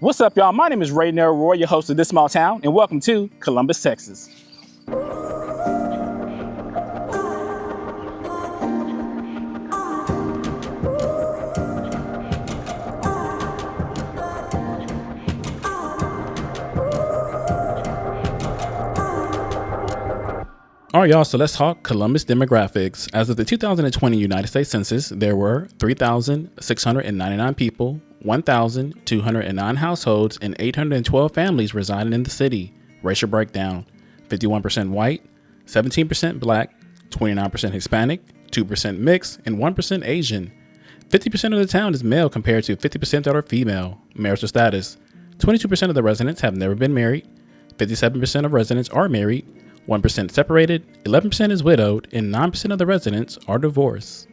What's up, y'all? My name is Ray Roy, your host of This Small Town, and welcome to Columbus, Texas. All right, y'all, so let's talk Columbus demographics. As of the 2020 United States Census, there were 3,699 people, 1,209 households, and 812 families residing in the city. Racial breakdown: 51% white, 17% black, 29% Hispanic, 2% mixed, and 1% Asian. 50% of the town is male compared to 50% that are female. Marital status: 22% of the residents have never been married, 57% of residents are married, 1% separated, 11% is widowed, and 9% of the residents are divorced.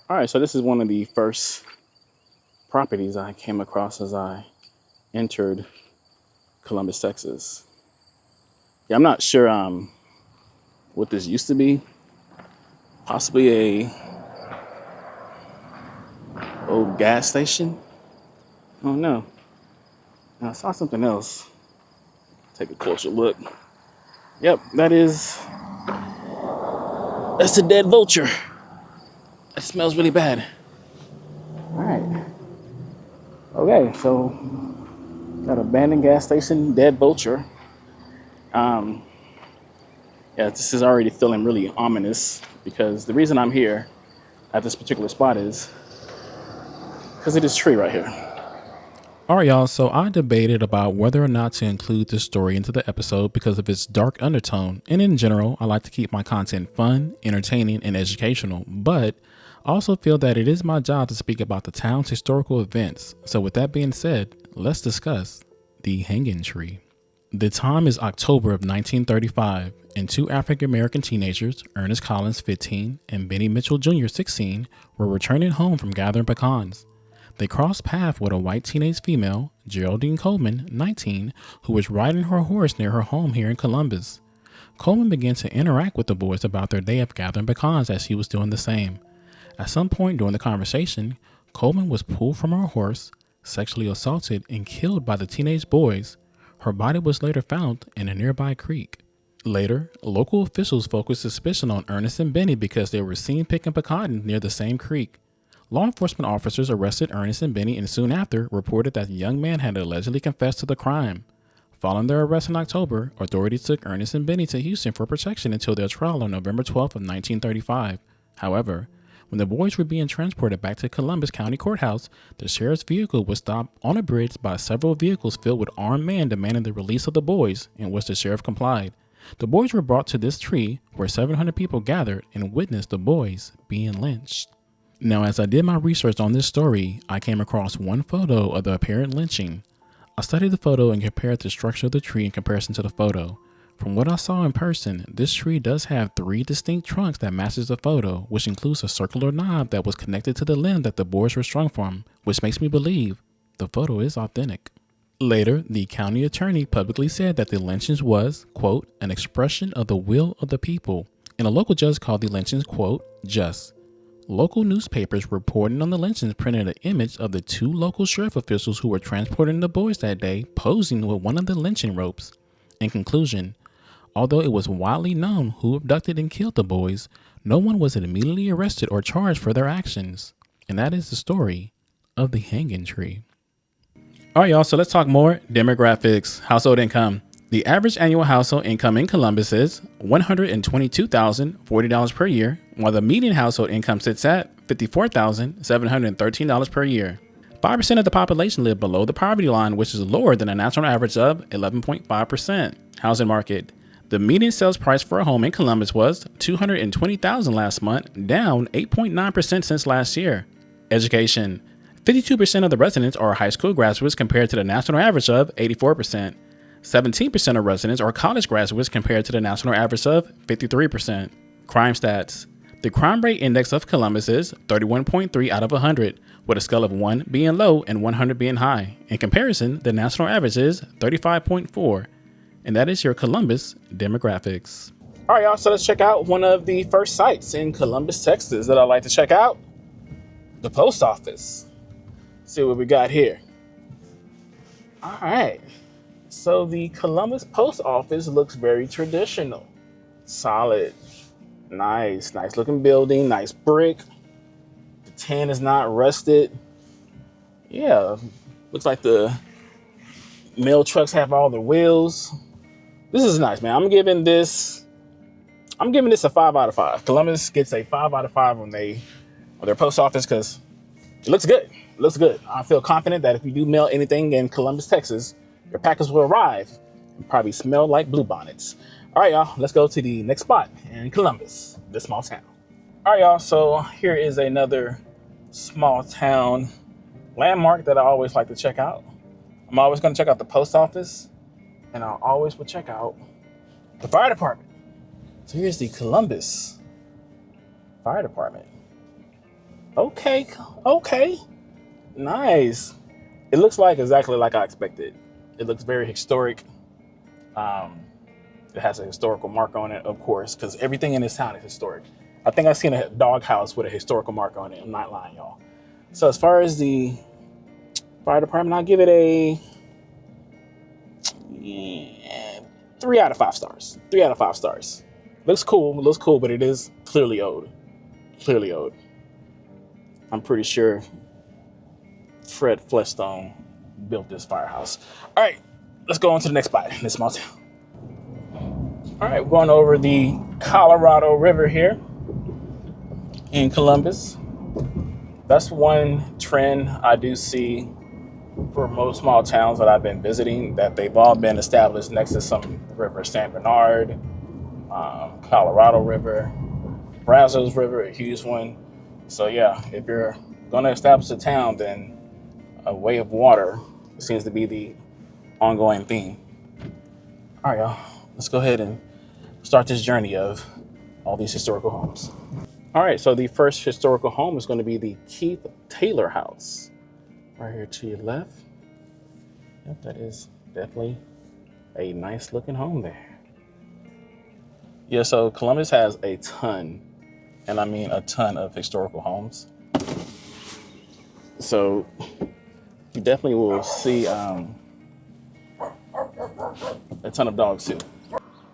All right, so this is one of the first properties I came across as I entered Columbus, Texas. Yeah, I'm not sure what this used to be. Possibly a old gas station. I don't know. Now, I saw something else. Take a closer look. Yep, that's a dead vulture. It smells really bad. All right. Okay, so got abandoned gas station, dead vulture. Yeah, this is already feeling really ominous because the reason I'm here at this particular spot is because of this tree right here. All right, y'all, so I debated about whether or not to include this story into the episode because of its dark undertone. And in general, I like to keep my content fun, entertaining, and educational, but I also feel that it is my job to speak about the town's historical events. So with that being said, let's discuss the hanging tree. The time is October of 1935, and two African-American teenagers, Ernest Collins, 15, and Benny Mitchell Jr., 16, were returning home from gathering pecans. They crossed paths with a white teenage female, Geraldine Coleman, 19, who was riding her horse near her home here in Columbus. Coleman began to interact with the boys about their day of gathering pecans as she was doing the same. At some point during the conversation, Coleman was pulled from her horse, sexually assaulted, and killed by the teenage boys. Her body was later found in a nearby creek. Later, local officials focused suspicion on Ernest and Benny because they were seen picking pecans near the same creek. Law enforcement officers arrested Ernest and Benny and soon after reported that the young man had allegedly confessed to the crime. Following their arrest in October, authorities took Ernest and Benny to Houston for protection until their trial on November 12th of 1935. However, when the boys were being transported back to Columbus County Courthouse, the sheriff's vehicle was stopped on a bridge by several vehicles filled with armed men demanding the release of the boys, in which the sheriff complied. The boys were brought to this tree where 700 people gathered and witnessed the boys being lynched. Now, as I did my research on this story, I came across one photo of the apparent lynching. I studied the photo and compared the structure of the tree in comparison to the photo. From what I saw in person, this tree does have 3 distinct trunks that matches the photo, which includes a circular knob that was connected to the limb that the boys were strung from, which makes me believe the photo is authentic. Later, the county attorney publicly said that the lynchings was, quote, an expression of the will of the people, and a local judge called the lynchings, quote, just. Local newspapers reporting on the lynchings printed an image of the 2 local sheriff officials who were transporting the boys that day posing with one of the lynching ropes. In conclusion, although it was widely known who abducted and killed the boys, no one was immediately arrested or charged for their actions. And that is the story of the hanging tree. All right, y'all, so let's talk more demographics. Household income. The average annual household income in Columbus is $122,040 per year, while the median household income sits at $54,713 per year. 5% of the population live below the poverty line, which is lower than a national average of 11.5%. Housing market. The median sales price for a home in Columbus was $220,000 last month, down 8.9% since last year. Education. 52% of the residents are high school graduates compared to the national average of 84%. 17% of residents are college graduates compared to the national average of 53%. Crime stats. The crime rate index of Columbus is 31.3 out of 100, with a scale of 1 being low and 100 being high. In comparison, the national average is 35.4. And that is your Columbus demographics. All right, y'all, so let's check out one of the first sites in Columbus, Texas that I like to check out. The post office. See what we got here. All right. So the Columbus post office looks very traditional. Solid. Nice looking building, nice brick. The tin is not rusted. Yeah. Looks like the mail trucks have all the wheels. This is nice, man. I'm giving this a 5 out of 5. Columbus gets a 5 out of 5 on their post office because it looks good. It looks good. I feel confident that if you do mail anything in Columbus, Texas, your package will arrive and probably smell like bluebonnets. All right, y'all, let's go to the next spot in Columbus, this small town. All right, y'all, so here is another small town landmark that I always like to check out. I'm always going to check out the post office, and I always will check out the fire department. So here's the Columbus Fire Department. Okay, nice. It looks like exactly like I expected. It looks very historic. It has a historical mark on it, of course, because everything in this town is historic. I think I've seen a doghouse with a historical mark on it. I'm not lying, y'all. So as far as the fire department, I'll give it a 3 out of 5 stars. 3 out of 5 stars. Looks cool, but it is clearly old. I'm pretty sure Fred Flintstone built this firehouse. All right, let's go on to the next spot in this small town. All right, we're going over the Colorado River here in Columbus. That's one trend I do see for most small towns that I've been visiting, that they've all been established next to some river. San Bernard, Colorado River, Brazos River, a huge one. So yeah, if you're going to establish a town, then a way of water seems to be the ongoing theme. All right, y'all, let's go ahead and start this journey of all these historical homes. All right, so the first historical home is going to be the Keith Taylor House. Right here to your left. Yep, that is definitely a nice looking home there. Yeah, so Columbus has a ton, and I mean a ton of historical homes. So you definitely will see a ton of dogs too.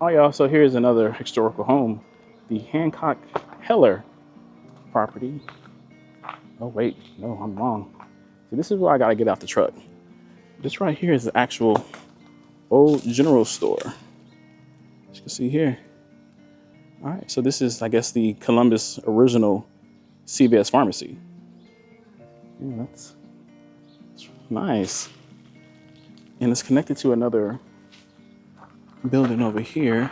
Oh, y'all, so here's another historical home, the Hancock Heller property. Oh, wait, no, I'm wrong. See, this is where I gotta get out the truck. This right here is the actual old general store. As you can see here. All right, so this is, I guess, the Columbus original CVS pharmacy. Yeah, that's nice. And it's connected to another building over here.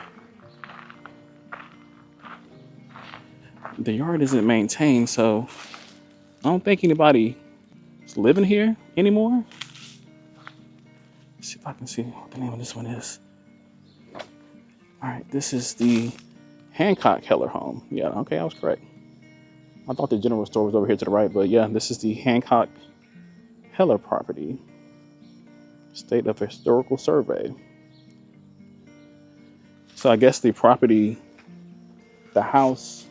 The yard isn't maintained, so I don't think anybody is living here anymore. Let's see if I can see what the name of this one is. All right, this is the Hancock Heller home. Yeah, okay, I was correct. I thought the general store was over here to the right, but yeah, this is the Hancock Heller property. State of Historical Survey. So I guess the property, the house,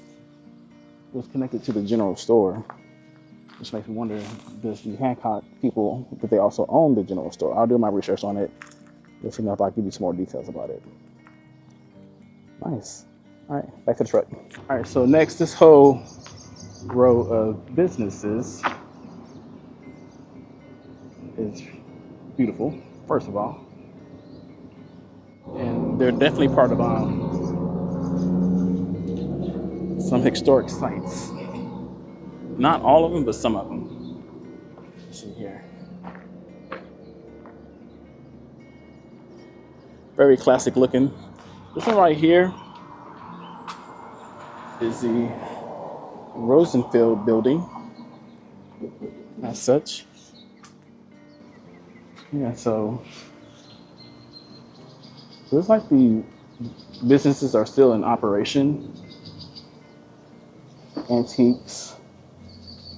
was connected to the general store, which makes me wonder, does the Hancock people, did they also own the general store? I'll do my research on it. Let's see if I can give you some more details about it. Nice. All right, back to the truck. All right, so next, this whole row of businesses is beautiful, first of all. And they're definitely part of some historic sites. Not all of them, but some of them. Let's see here. Very classic looking. This one right here is the Rosenfield building, as such. Yeah, so it looks like the businesses are still in operation. Antiques.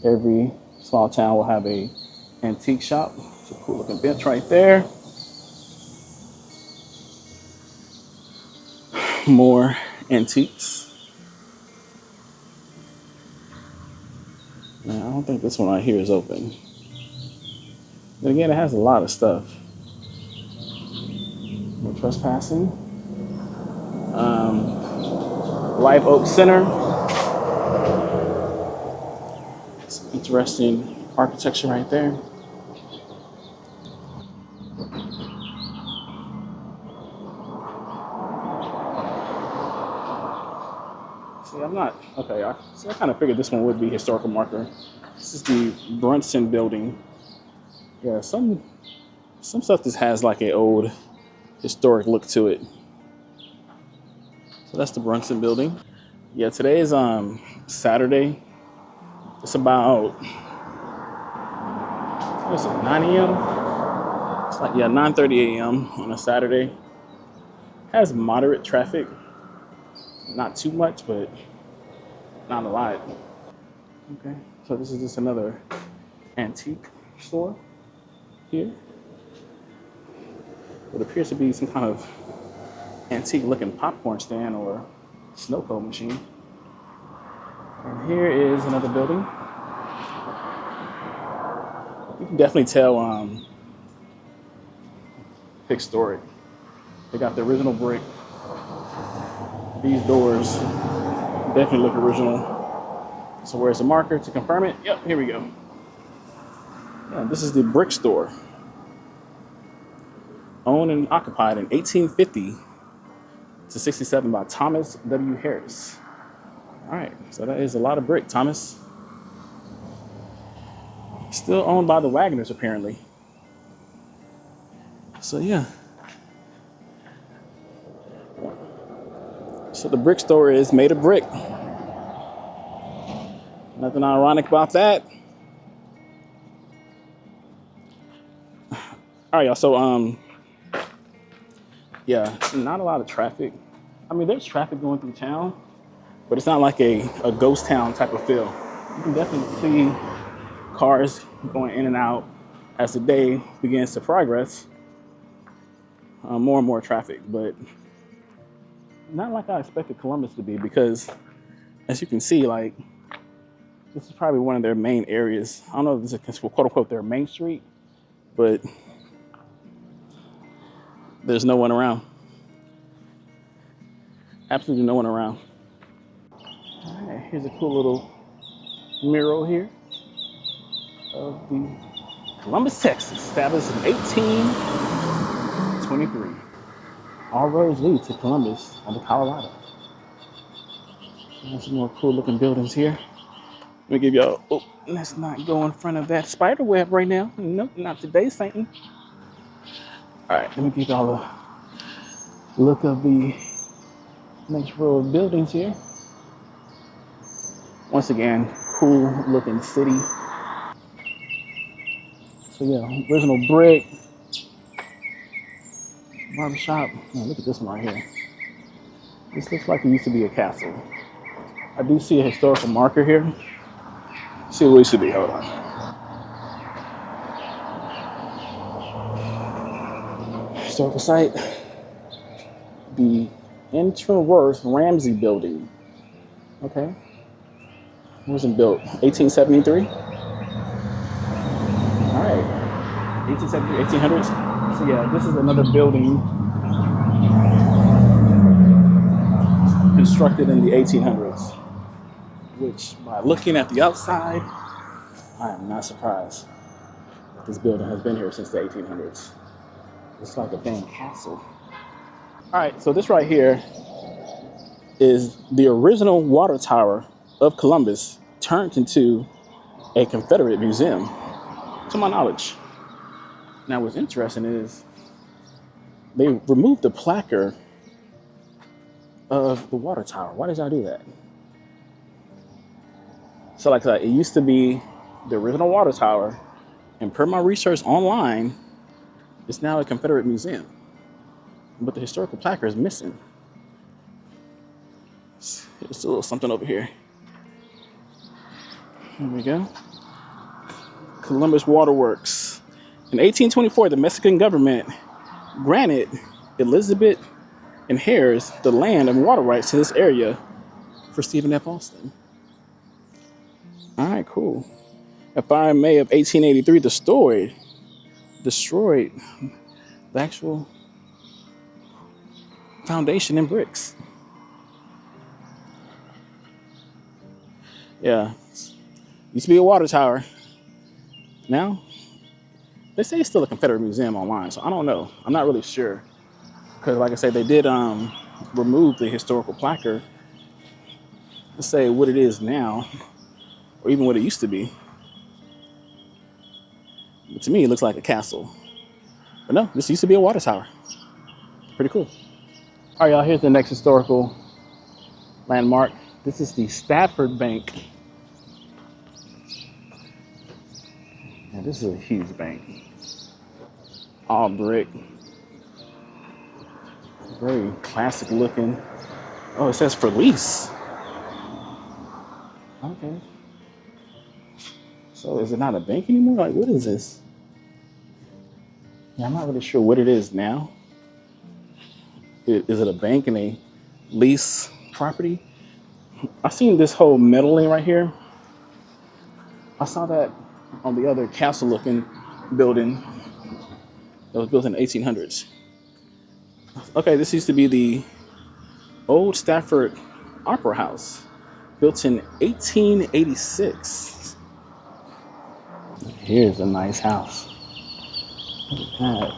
Every small town will have a antique shop. It's a cool looking bench right there. More antiques. Now, I don't think this one right here is open. But again, it has a lot of stuff. No trespassing. Live Oak Center. Some interesting architecture right there. See, I'm not okay. I kind of figured this one would be historical marker. This is the Brunson building. Yeah, some stuff just has like an old historic look to it. So that's the Brunson building. Yeah, today is Saturday. It's about what is it, 9 a.m. It's like 9:30 a.m. on a Saturday. Has moderate traffic, not too much, but not a lot. Okay, so this is just another antique store here. What appears to be some kind of antique looking popcorn stand or snow cone machine. And here is another building. You can definitely tell historic. They got the original brick. These doors definitely look original. So where's the marker to confirm it? Yep, here we go. Yeah, this is the brick store. Owned and occupied in 1850 to 67 by Thomas W. Harris. All right, so that is a lot of brick, Thomas. Still owned by the Wagoners, apparently. So yeah. So the brick store is made of brick. Nothing ironic about that. All right, y'all. So yeah, not a lot of traffic. I mean, there's traffic going through town, but it's not like a ghost town type of feel. You can definitely see cars going in and out as the day begins to progress. More and more traffic, but not like I expected Columbus to be, because as you can see, like, this is probably one of their main areas. I don't know if this is quote unquote their main street, but there's no one around. Absolutely no one around. All right, here's a cool little mural here of the Columbus, Texas, established in 1823. All roads lead to Columbus on the Colorado. There's some more cool looking buildings here. Let me give y'all, oh, let's not go in front of that spider web right now. Nope, not today, Satan. All right, let me give y'all a look of the next row of buildings here. Once again, cool looking city. So yeah, original brick. Barbershop. Oh, look at this one right here. This looks like it used to be a castle. I do see a historical marker here. Let's see what it used to be. Hold on. Historical site. The Interworth Ramsey Building. Okay. It wasn't built 1873. All right. 1870s, 1800s. So yeah, this is another building constructed in the 1800s, which by looking at the outside, I am not surprised that this building has been here since the 1800s. It's like a dang castle. All right, so this right here is the original water tower of Columbus turned into a Confederate museum, to my knowledge. Now, what's interesting is they removed the placard of the water tower. Why did y'all do that? So like it used to be the original water tower, and per my research online, it's now a Confederate museum. But the historical placard is missing. There's a little something over here. Here we go. Columbus Waterworks. In 1824, the Mexican government granted Elizabeth and Harris the land and water rights to this area for Stephen F. Austin. All right, cool. A fire in May of 1883 destroyed the actual foundation in bricks. Yeah, used to be a water tower. Now they say it's still a Confederate museum online, so I don't know. I'm not really sure because, like I said, they did remove the historical placard to say what it is now, or even what it used to be. But to me, it looks like a castle. But no, this used to be a water tower. Pretty cool. All right, y'all. Here's the next historical landmark. This is the Stafford Bank. And this is a huge bank. All brick. Very classic looking. Oh, it says for lease. Okay. So is it not a bank anymore? Like, what is this? Yeah, I'm not really sure what it is now. Is it a bank and a lease property? I've seen this whole metaling right here. I saw that on the other castle looking building that was built in the 1800s. Okay, this used to be the Old Stafford Opera House, built in 1886. Here's a nice house. Look at that.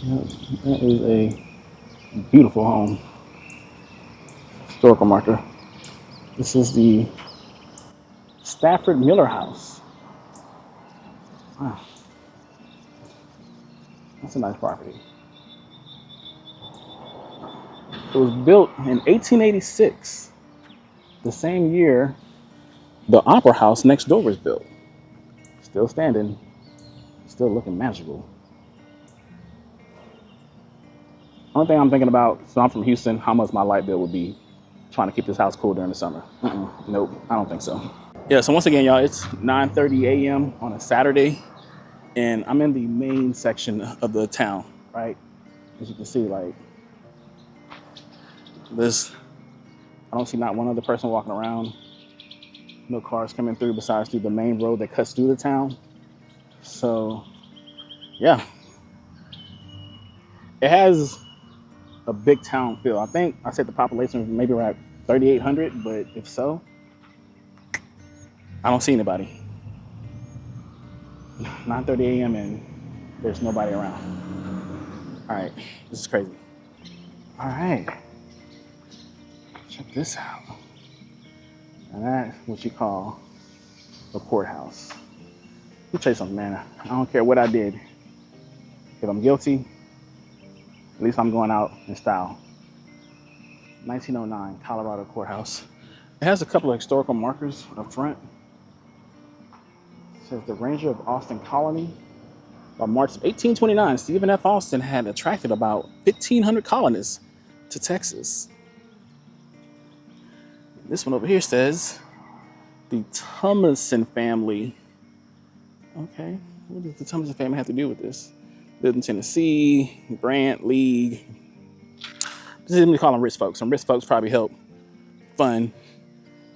Yep, that is a beautiful home. Historical marker. This is the Stafford Miller House. Wow. That's a nice property. It was built in 1886, the same year the Opera House next door was built. Still standing, still looking magical. Only thing I'm thinking about, so I'm from Houston, how much my light bill would be trying to keep this house cool during the summer. Nope, I don't think so. Yeah, so once again, y'all, it's 9:30 a.m. on a Saturday, and I'm in the main section of the town, right? As you can see, like, this, I don't see not one other person walking around. No cars coming through besides through the main road that cuts through the town. So, yeah. It has a big town feel. I think I said the population was maybe around 3,800, but if so, I don't see anybody. 9:30 a.m. and there's nobody around. All right, this is crazy. All right, check this out. And that's what you call a courthouse. Let me tell you something, man. I don't care what I did. If I'm guilty, at least I'm going out in style. 1909 Colorado Courthouse. It has a couple of historical markers up front. It says the Ranger of Austin Colony. By March 1829, Stephen F. Austin had attracted about 1,500 colonists to Texas. This one over here says the Thomason family. Okay, what does the Thomason family have to do with this? Lived in Tennessee, Grant, League. This is what we call them rich folks. Some rich folks probably help fund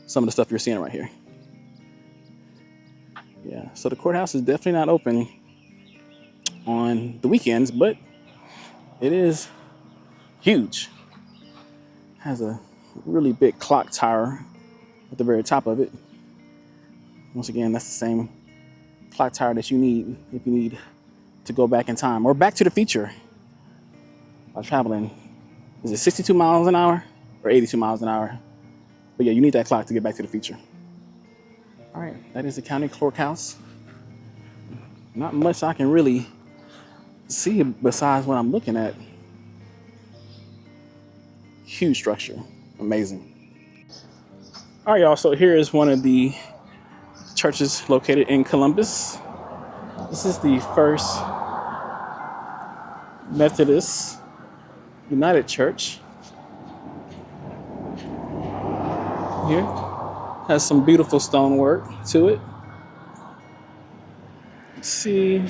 some of the stuff you're seeing right here. Yeah, so the courthouse is definitely not open on the weekends, but it is huge. Has a really big clock tower at the very top of it. Once again, that's the same clock tower that you need if you need to go back in time or back to the future while traveling. Is it 62 miles an hour or 82 miles an hour? But yeah, you need that clock to get back to the future. All right, that is the county courthouse. Not much I can really see besides what I'm looking at. Huge structure, amazing. All right, y'all, so here is one of the churches located in Columbus. This is the First Methodist United Church. Here has some beautiful stonework to it. Let's see.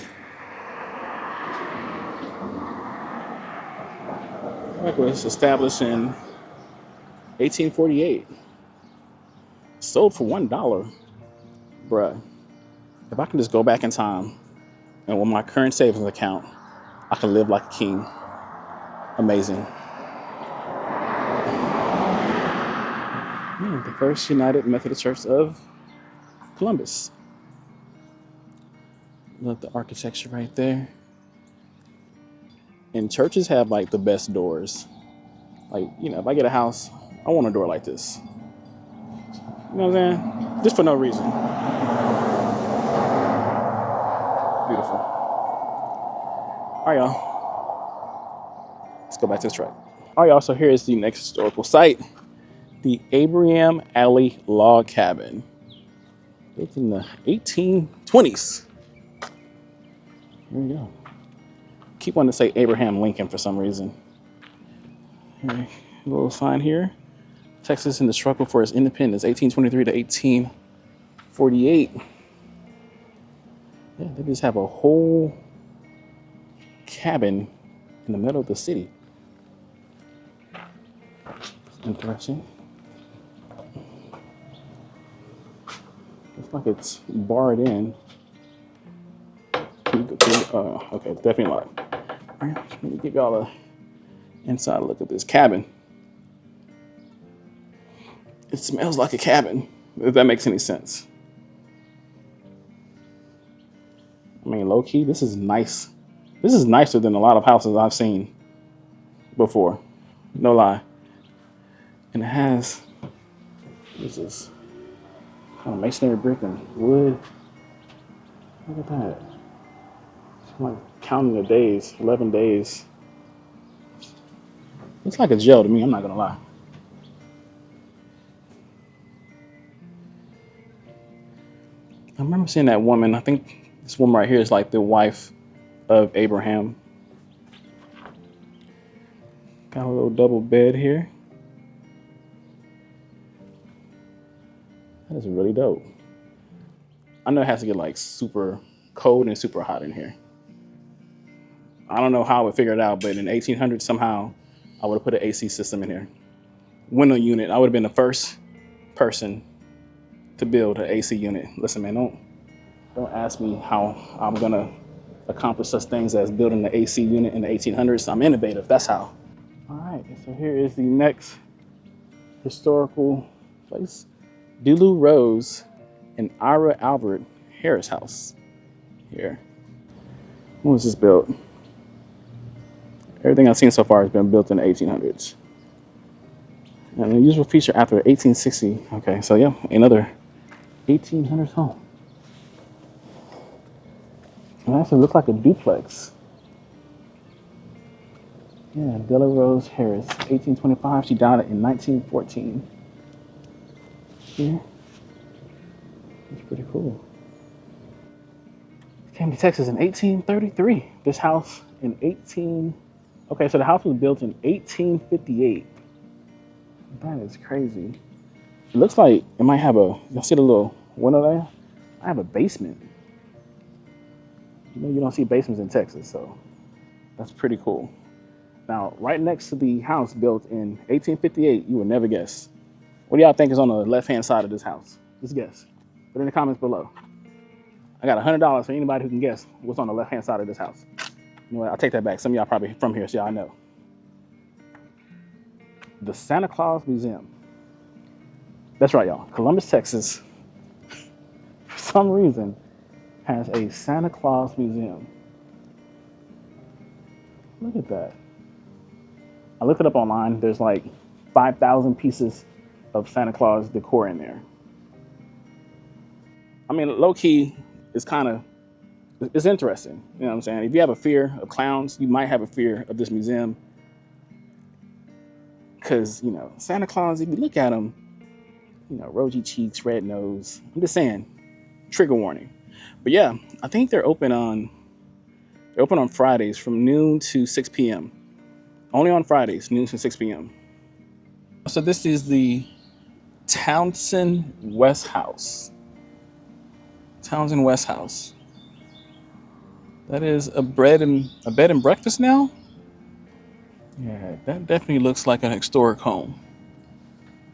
It was established in 1848. Sold for $1. Bruh, if I can just go back in time and with my current savings account, I can live like a king. Amazing. Yeah, the First United Methodist Church of Columbus. Look, the architecture right there. And churches have like the best doors. Like, you know, if I get a house, I want a door like this. You know what I'm saying? Just for no reason. Beautiful. All right, y'all. Let's go back to the truck. All right, y'all. So here is the next historical site. The Abraham Alley Log Cabin. Built in the 1820s. Here we go. Keep wanting to say Abraham Lincoln for some reason. Okay, a little sign here. Texas in the struggle for its independence, 1823 to 1848. Yeah, they just have a whole cabin in the middle of the city. Interesting. Looks like it's barred in. Okay, definitely locked. All right, let me give y'all a inside look at this cabin. It smells like a cabin, if that makes any sense. I mean, low key, this is nice. This is nicer than a lot of houses I've seen before. No lie. And it has, what is this? Kind of masonry brick and wood. Look at that. It's like counting the days, 11 days. It's like a jail to me, I'm not gonna lie. I remember seeing that woman, I think this woman right here is like the wife of Abraham. Got a little double bed here. That is really dope. I know it has to get like super cold and super hot in here. I don't know how I would figure it out, but in 1800 somehow I would have put an AC system in here. Window unit, I would have been the first person to build an AC unit. Listen, man, don't ask me how I'm gonna accomplish such things as building an AC unit in the 1800s. I'm innovative, that's how. All right, so here is the next historical place. Delu Rose and Ira Albert Harris House here. When was this built? Everything I've seen so far has been built in the 1800s. And the usual feature after 1860. Okay, so yeah, another 1800s home. It actually looks like a duplex. Yeah, Della Rose Harris, 1825. She died in 1914. Yeah, that's pretty cool. Came to Texas in 1833. This house in okay, so the house was built in 1858. That is crazy. It looks like it might have y'all see the little window there? I have a basement. You know, you don't see basements in Texas, so that's pretty cool. Now, right next to the house built in 1858, you would never guess. What do y'all think is on the left-hand side of this house? Just guess. Put it in the comments below. I got $100 for anybody who can guess what's on the left-hand side of this house. You know what? I'll take that back. Some of y'all probably from here, so y'all know. The Santa Claus Museum. That's right, y'all. Columbus, Texas, for some reason, has a Santa Claus Museum. Look at that. I looked it up online. There's like 5,000 pieces of Santa Claus decor in there. I mean, low key, it's interesting. You know what I'm saying? If you have a fear of clowns, you might have a fear of this museum. Because, you know, Santa Claus, if you look at him, you know, rosy cheeks, red nose. I'm just saying, trigger warning. But yeah, I think they're open on Fridays from noon to 6 p.m. Only on Fridays, noon to 6 p.m. So this is the Townsend West House. Townsend West House. That is a bed and breakfast now? Yeah, that definitely looks like an historic home.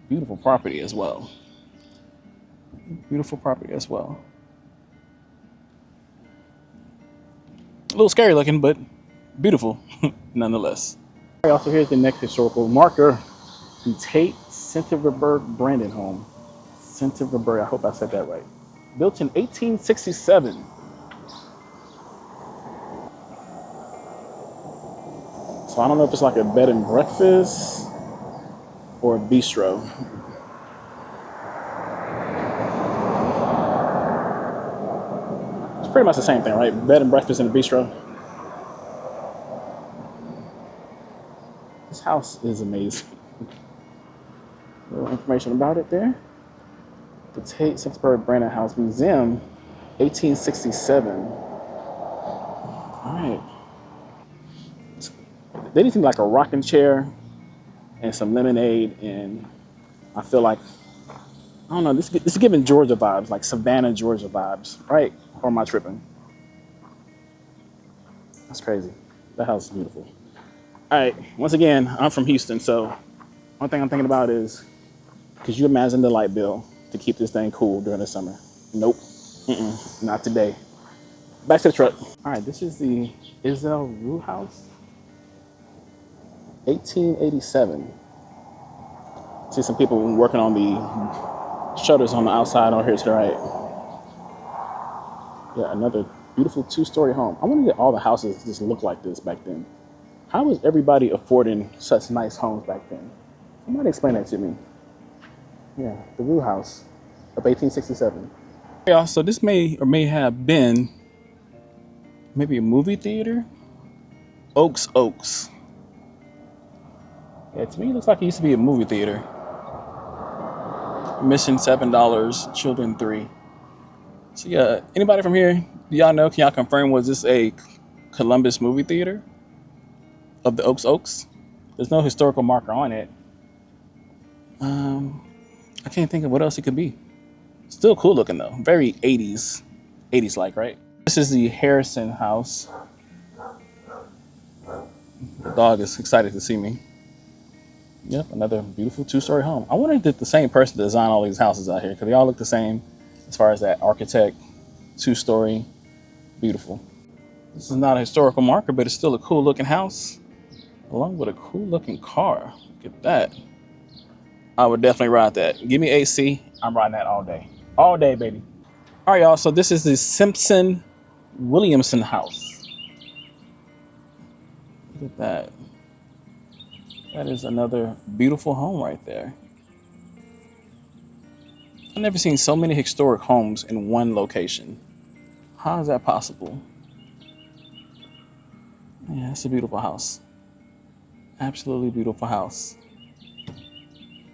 Beautiful property as well. Beautiful property as well. A little scary looking, but beautiful nonetheless. All right, also here's the next historical marker, the Tate Centerburg Brandon home. Centerburg, I hope I said that right. Built in 1867. So I don't know if it's like a bed and breakfast or a bistro. It's pretty much the same thing, right? Bed and breakfast and a bistro. This house is amazing. A little information about it there. The Tate Centerburg Brandon House Museum, 1867. All right. They need to be like a rocking chair and some lemonade, and I feel like, I don't know, this is giving Georgia vibes, like Savannah, Georgia vibes, right? Or am I tripping? That's crazy. That house is beautiful. All right, once again, I'm from Houston, so one thing I'm thinking about is, could you imagine the light bill to keep this thing cool during the summer? Nope, not today. Back to the truck. All right, this is the Isle Rue House, 1887. See some people working on the shutters on the outside over here to the right. Yeah, another beautiful two-story home. I wonder if all the houses just look like this back then. How was everybody affording such nice homes back then? Somebody explain that to me. Yeah, the Rue House of 1867. Yeah, so this may or may have been maybe a movie theater. Oaks. Yeah, to me it looks like it used to be a movie theater. Admission $7, children 3. So yeah, anybody from here, do y'all know, can y'all confirm, was this a Columbus movie theater of the Oaks? There's no historical marker on it. I can't think of what else it could be. Still cool looking though. Very 80s like, right? This is the Harrison house. The dog is excited to see me. Yep, another beautiful two-story home. I wonder if the same person designed all these houses out here, because they all look the same as far as that architect, two-story, beautiful. This is not a historical marker, but it's still a cool looking house, along with a cool looking car. Look at that. I would definitely ride that. Give me AC, I'm riding that all day. All day, baby. All right, y'all, so this is the Simpson Williamson house. Look at that. That is another beautiful home right there. I've never seen so many historic homes in one location. How is that possible? Yeah, it's a beautiful house. Absolutely beautiful house.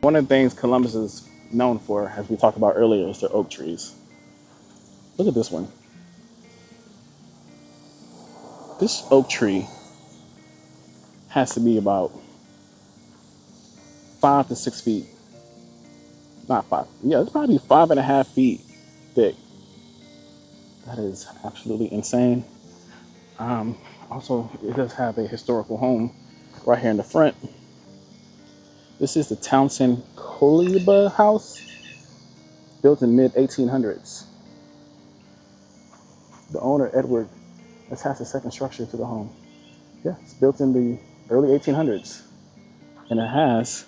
One of the things Columbus is known for, as we talked about earlier, is their oak trees. Look at this one. This oak tree has to be about 5 to 6 feet. Not 5. Yeah, it's probably 5.5 feet thick. That is absolutely insane. Also, it does have a historical home right here in the front. This is the Townsend Coliba house, built in mid-1800s. The owner, Edward, attached a second structure to the home. Yeah, it's built in the early 1800s. And it has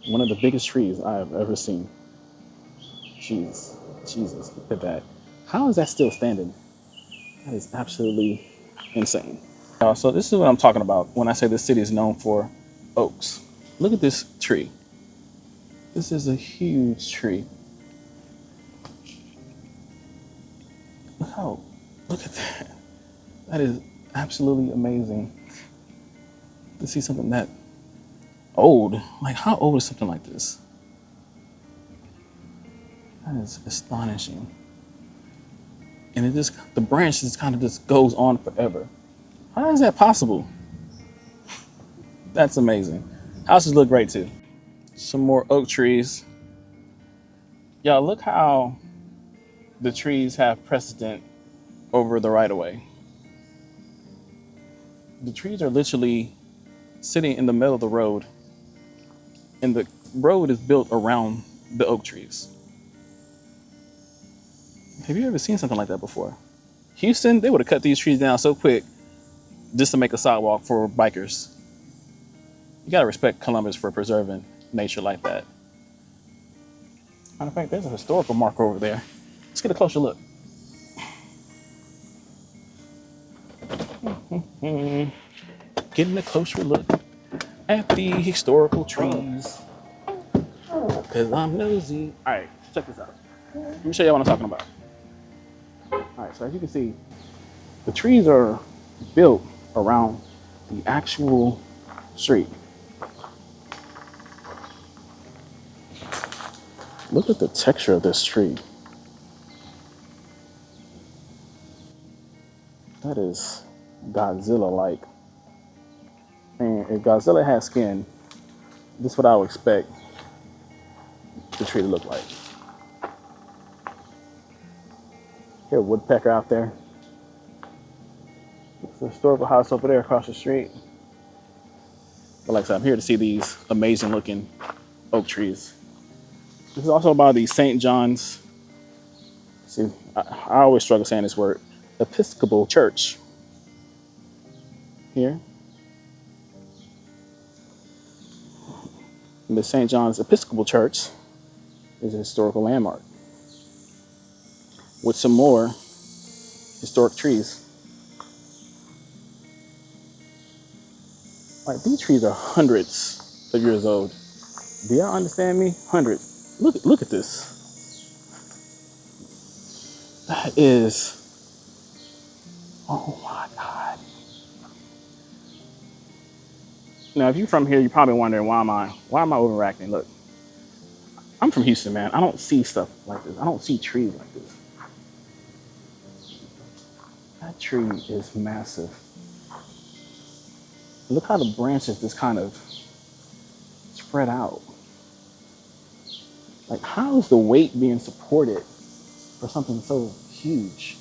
one of the biggest trees I have ever seen. Jesus, look at that. How is that still standing? That is absolutely insane. So this is what I'm talking about when I say this city is known for oaks. Look at this tree. This is a huge tree. Look at that. That is absolutely amazing to see something that old. Like, how old is something like this? That is astonishing. And the branch just kind of just goes on forever. How is that possible? That's amazing. Houses look great too. Some more oak trees. Y'all, look how the trees have precedent over the right of way. The trees are literally sitting in the middle of the road, and the road is built around the oak trees. Have you ever seen something like that before? Houston, they would have cut these trees down so quick. just to make a sidewalk for bikers. You gotta respect Columbus for preserving nature like that. Matter of fact, there's a historical marker over there. Let's get a closer look. Getting a closer look at the historical trees. Cause I'm nosy. All right, check this out. Let me show you what I'm talking about. All right, so as you can see, the trees are built around the actual street. Look at the texture of this tree. That is Godzilla-like. And if Godzilla has skin, this is what I would expect the tree to look like. Here's a woodpecker out there. It's a historical house over there across the street. But like I said, I'm here to see these amazing looking oak trees. This is also about the St. John's, see, I always struggle saying this word, Episcopal Church. Here. And the St. John's Episcopal Church is a historical landmark with some more historic trees. Like, these trees are hundreds of years old. Do y'all understand me? Hundreds. Look at this. That is, oh my God. Now, if you're from here, you're probably wondering, why am I overreacting? Look, I'm from Houston, man. I don't see stuff like this. I don't see trees like this. That tree is massive. Look how the branches just kind of spread out. Like, how is the weight being supported for something so huge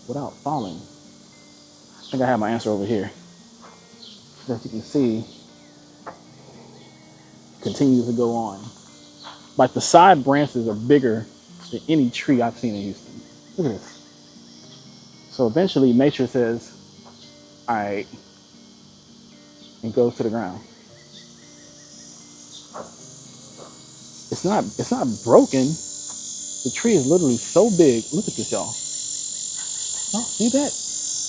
without falling? I think I have my answer over here. As you can see, it continues to go on. Like, the side branches are bigger than any tree I've seen in Houston. Look at this. So eventually nature says, all right, and goes to the ground. It's not broken. The tree is literally so big. Look at this, y'all. Oh, see that?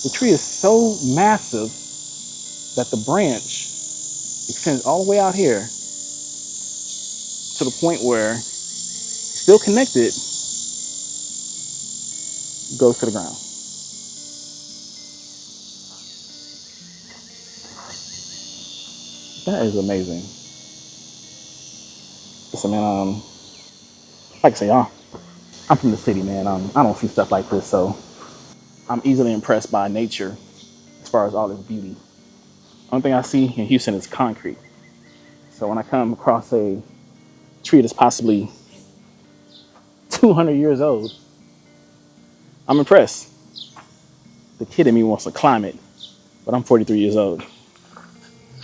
The tree is so massive that the branch extends all the way out here to the point where it's still connected, goes to the ground. That is amazing. Listen, man, like I say, y'all, I'm from the city, man. I don't see stuff like this, so I'm easily impressed by nature as far as all its beauty. Only thing I see in Houston is concrete. So when I come across a tree that's possibly 200 years old, I'm impressed. The kid in me wants to climb it, but I'm 43 years old.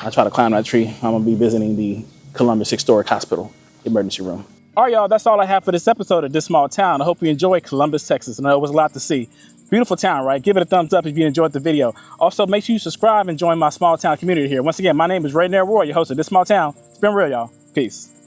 I try to climb that tree, I'm gonna be visiting the Columbus Historic Hospital emergency room. All right, y'all, that's all I have for this episode of This Small Town. I hope you enjoyed Columbus, Texas. I know it was a lot to see. Beautiful town, right? Give it a thumbs up if you enjoyed the video. Also, make sure you subscribe and join my small town community here. Once again, my name is Ray Roy, your host of This Small Town. It's been real, y'all. Peace.